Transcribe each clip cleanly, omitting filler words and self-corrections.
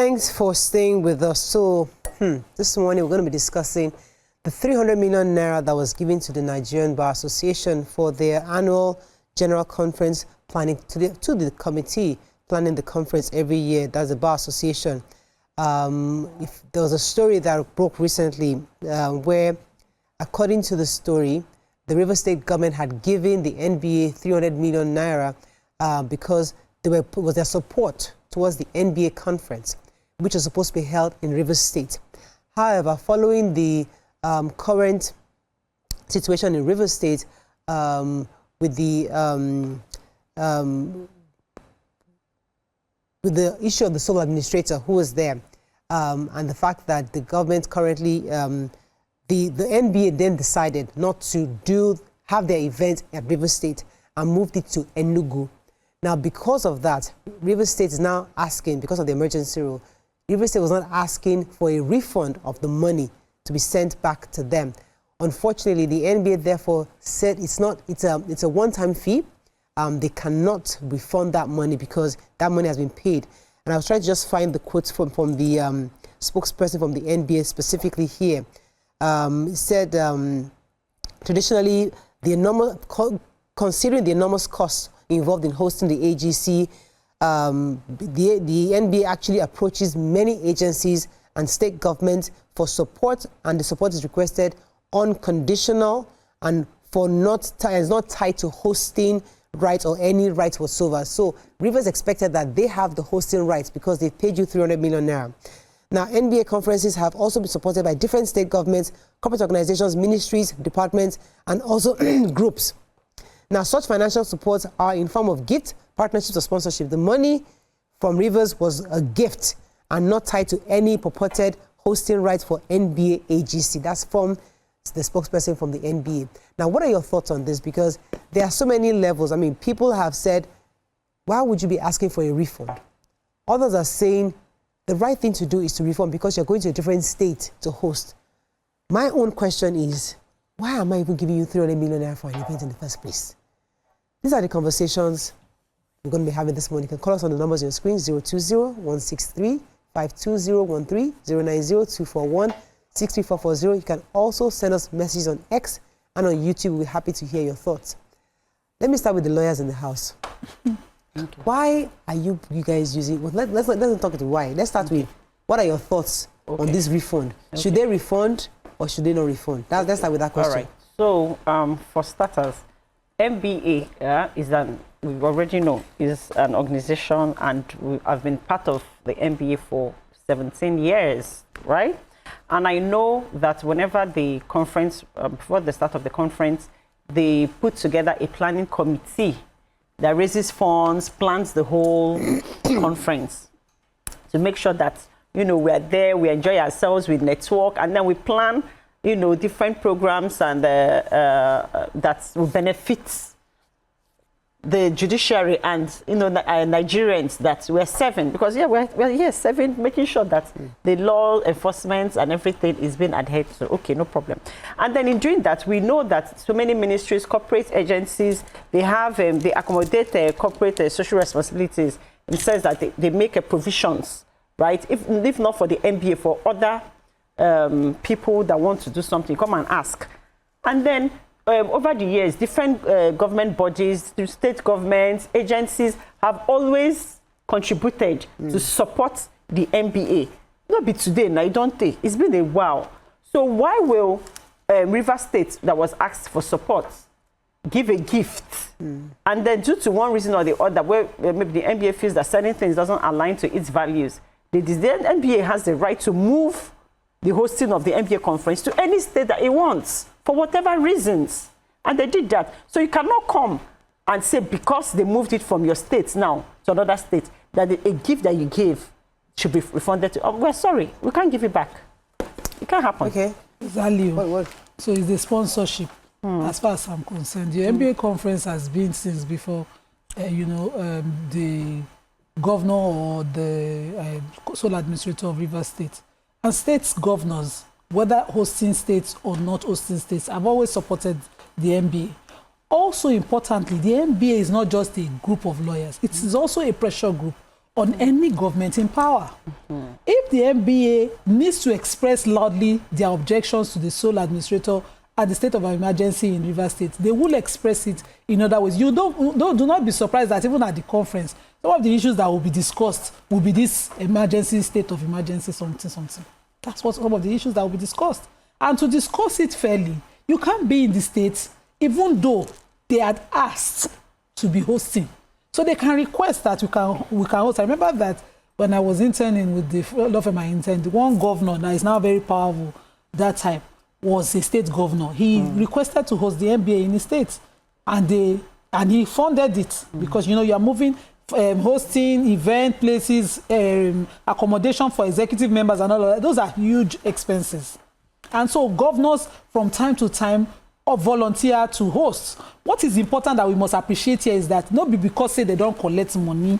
thanks for staying with us. So, this morning we're going to be discussing the 300 million naira that was given to the Nigerian Bar Association for their annual general conference planning, to the committee planning the conference every year. That's the Bar Association. If there was a story that broke recently where, according to the story, the Rivers State government had given the NBA 300 million naira because was their support towards the NBA conference, which was supposed to be held in Rivers State. However, following the current situation in Rivers State with the issue of the sole administrator who was there, and the fact that the government currently, the NBA then decided not to have their event at Rivers State and moved it to Enugu. Now, because of that, Rivers State is now asking, because of the emergency rule, Rivers State was not asking for a refund of the money to be sent back to them. Unfortunately, the NBA therefore said it's a one-time fee. They cannot refund that money because that money has been paid. And I was trying to just find the quotes from the spokesperson from the NBA specifically here. It said, traditionally, considering the enormous costs involved in hosting the AGC, the NBA actually approaches many agencies and state governments for support, and the support is requested unconditional and is not tied to hosting rights or any rights whatsoever. So Rivers expected that they have the hosting rights because they paid you 300 million naira. Now, NBA conferences have also been supported by different state governments, corporate organizations, ministries, departments, and also groups. Now, such financial supports are in form of gift, partnerships, or sponsorship. The money from Rivers was a gift and not tied to any purported hosting rights for NBA AGC. That's from the spokesperson from the NBA. Now, what are your thoughts on this? Because there are so many levels. I mean, people have said, why would you be asking for a refund? Others are saying the right thing to do is to refund because you're going to a different state to host. My own question is, why am I even giving you 300 million naira for an event in the first place? These are the conversations we're going to be having this morning. You can call us on the numbers on your screen, 020-163-52013, 090-241-63440. You can also send us messages on X and on YouTube. We'll be happy to hear your thoughts. Let me start with the lawyers in the house. Why are you guys using... Well, let's talk to why. Let's start with, what are your thoughts on this refund? Should they refund or should they not refund? Let's start with that question. All right. So, for starters, NBA we already know, is an organization, and I've been part of the NBA for 17 years, right? And I know that whenever the conference, before the start of the conference, they put together a planning committee that raises funds, plans the whole conference to make sure that, we're there, we enjoy ourselves, we network, and then we plan, different programs and that will benefit the judiciary and, Nigerians that we're serving. Because, we're here serving, making sure that the law enforcement and everything is being adhered to. Okay, no problem. And then in doing that, we know that so many ministries, corporate agencies, they have, they accommodate corporate social responsibilities in the sense that they make provisions, right? If not for the NBA, for other people that want to do something, come and ask. And then over the years, different government bodies, state governments, agencies have always contributed to support the NBA. Not be today, now, don't think. It's been a while. So why will Rivers State, that was asked for support, give a gift? And then due to one reason or the other, where maybe the NBA feels that certain things doesn't align to its values, the NBA has the right to move the hosting of the NBA conference to any state that it wants, for whatever reasons. And they did that. So you cannot come and say, because they moved it from your state now to another state, that a gift that you gave should be refunded to. Oh, we're sorry, we can't give it back. It can't happen. Okay. Value. What? So it's the sponsorship, as far as I'm concerned. The NBA conference has been since before, the governor or the sole administrator of Rivers State. And states governors, whether hosting states or not hosting states, have always supported the NBA. Also importantly, the NBA is not just a group of lawyers. It is also a pressure group on any government in power. the NBA needs to express loudly their objections to the sole administrator at the state of emergency in Rivers State. They will express it in other ways. You do not be surprised that even at the conference, some of the issues that will be discussed will be this emergency, state of emergency, something. That's what some of the issues that will be discussed. And to discuss it fairly, you can't be in the States even though they had asked to be hosting. So they can request that we can host. I remember that when I was interning with the law firm I interned, one governor that is now very powerful that time was a state governor. He requested to host the NBA in the States, and he funded it because you are moving, hosting event places, accommodation for executive members and all of that. Those are huge expenses, and so governors from time to time volunteer to host. What is important that we must appreciate here is that not be because say they don't collect money,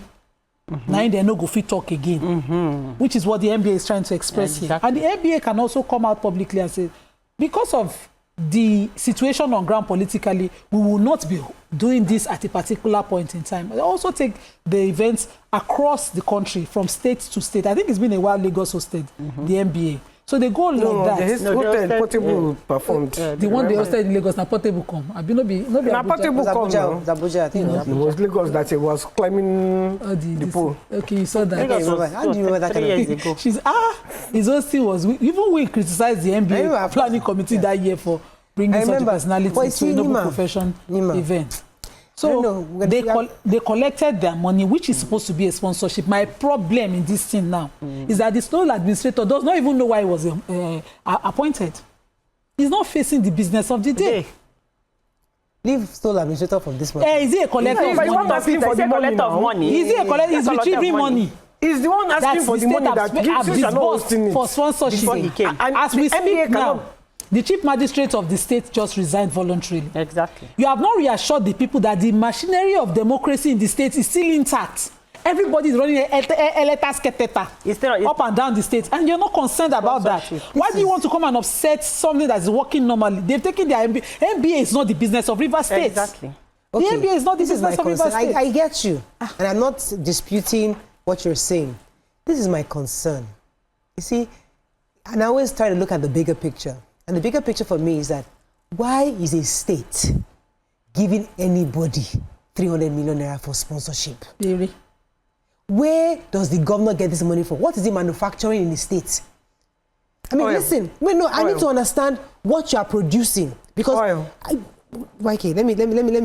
now they no go fit talk again, which is what the NBA is trying to express here. And the NBA can also come out publicly and say, because of the situation on ground politically, we will not be doing this at a particular point in time. They also take the events across the country from state to state. I think it's been a while Lagos hosted the NBA. So they go like that. The hotel Portable performed. The one they hosted in Lagos, na Portable come. I be no be Portable come. Abuja, I think. It was Lagos that he was climbing the pole. Okay, you saw that. How do you remember that kind of years ago? His hosting was, even we criticized the NBA planning committee that year for bringing such a personality to a noble profession event. So they collected their money, which is supposed to be a sponsorship. My problem in this thing now is that the sole administrator does not even know why he was appointed. He's not facing the business of the day. Leave sole administrator from this one. Is he a collector of money? Is he a collector? He's retrieving money. He's the one asking for the money that gives for sponsorship. Before he came. And as we speak now, the chief magistrate of the state just resigned voluntarily. Exactly. You have not reassured the people that the machinery of democracy in the state is still intact. Everybody is running up and down the state, and you're not concerned about that. Why do you want to come and upset something that is working normally? They've taken their MBA. MBA is not the business of Rivers State. Exactly. Okay. The MBA is not the business of Rivers State. I get you, and I'm not disputing what you're saying. This is my concern. You see, and I always try to look at the bigger picture. And the bigger picture for me is that why is a state giving anybody 300 million naira for sponsorship? Really? Where does the governor get this money from? What is he manufacturing in the state? I mean, listen. I need to understand what you are producing because. Okay, let me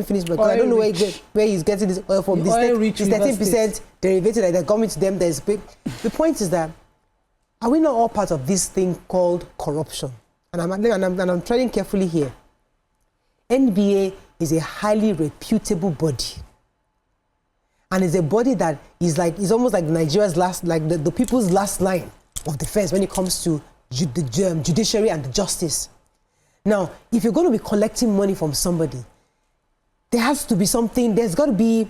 finish because I don't know where he's getting this oil from. The state is 13% derivative that they're coming to them. The point is that are we not all part of this thing called corruption? And I'm treading carefully here. NBA is a highly reputable body. And it's a body that is almost like Nigeria's the people's last line of defense when it comes to the judiciary and the justice. Now, if you're going to be collecting money from somebody, there has to be something, there's got to be,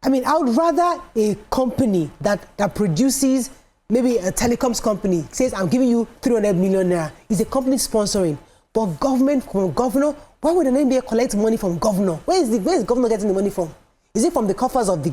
I would rather a company that produces, maybe a telecoms company says, I'm giving you 300 million naira. Is a company sponsoring. But governor, why would an NBA collect money from governor? Where is governor getting the money from? Is it from the coffers of the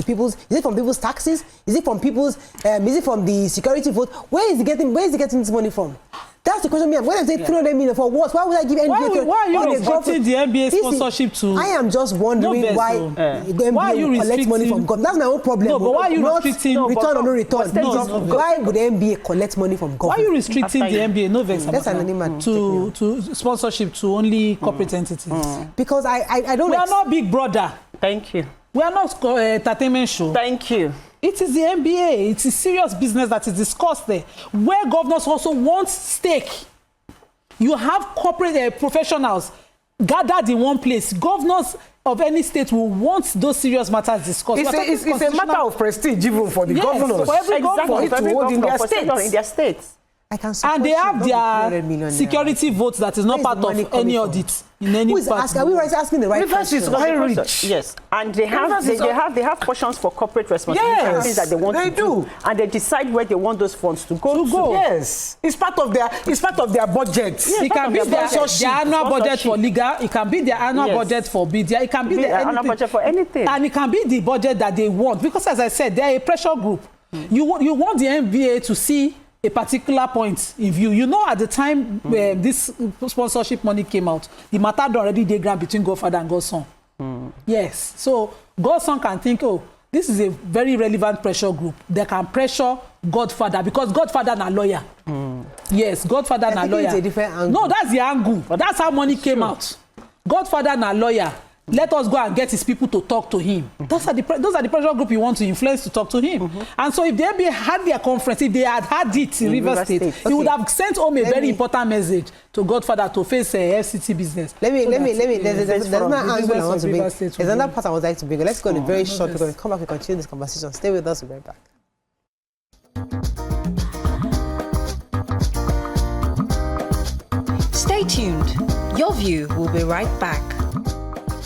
people's? Is it from people's taxes? Is it from people's? Is it from the security vote? Where is he getting this money from? That's the question. When I say 300 million for what? Why would I give NBA? Why are you restricting the NBA sponsorship to? I am just wondering why the NBA collect money from government. That's my own problem. No, but why are you restricting return or no return? Why would the NBA collect money from government? Why are you restricting the NBA? No vex to sponsorship to only corporate entities? Because I don't. We are not Big Brother. Thank you. We are not entertainment show. Thank you. It is the NBA. It's a serious business that is discussed there, where governors also want stake. You have corporate professionals gathered in one place. Governors of any state will want those serious matters discussed. It's a matter of prestige even for the governors. For every governor. For every governor in their states. And they have their security votes that is not part of any audit in any part. Are we asking the right Rivers is very rich. Yes, and they have portions for corporate responsibility, things that they want to do, and they decide where they want those funds to go to. Yes, it's part of their budget. Yes, it can be their annual budget for legal. It can be their annual budget for media. It can be their annual budget for anything, and it can be the budget that they want. Because as I said, they are a pressure group. You want the NBA to see a particular point in view. You know, at the time this sponsorship money came out, the matter had already dey ground between Godfather and Godson. Yes, so Godson can think, oh, this is a very relevant pressure group. They can pressure Godfather because Godfather na lawyer. Yes, Godfather na lawyer. It's a different angle. No, that's the angle. That's how money came out. Godfather na lawyer. Let us go and get his people to talk to him. Those are the pressure group you want to influence to talk to him. And so if the NBA had their conference, if they had it in Rivers State, he would have sent home a very important message to Godfather to face FCT business. Let me. There's another angle I want to bring. There's another part I would like to bring. Let's go on a very short break. When we come back, we continue this conversation. Stay with us. We'll be right back. Stay tuned. Your View will be right back.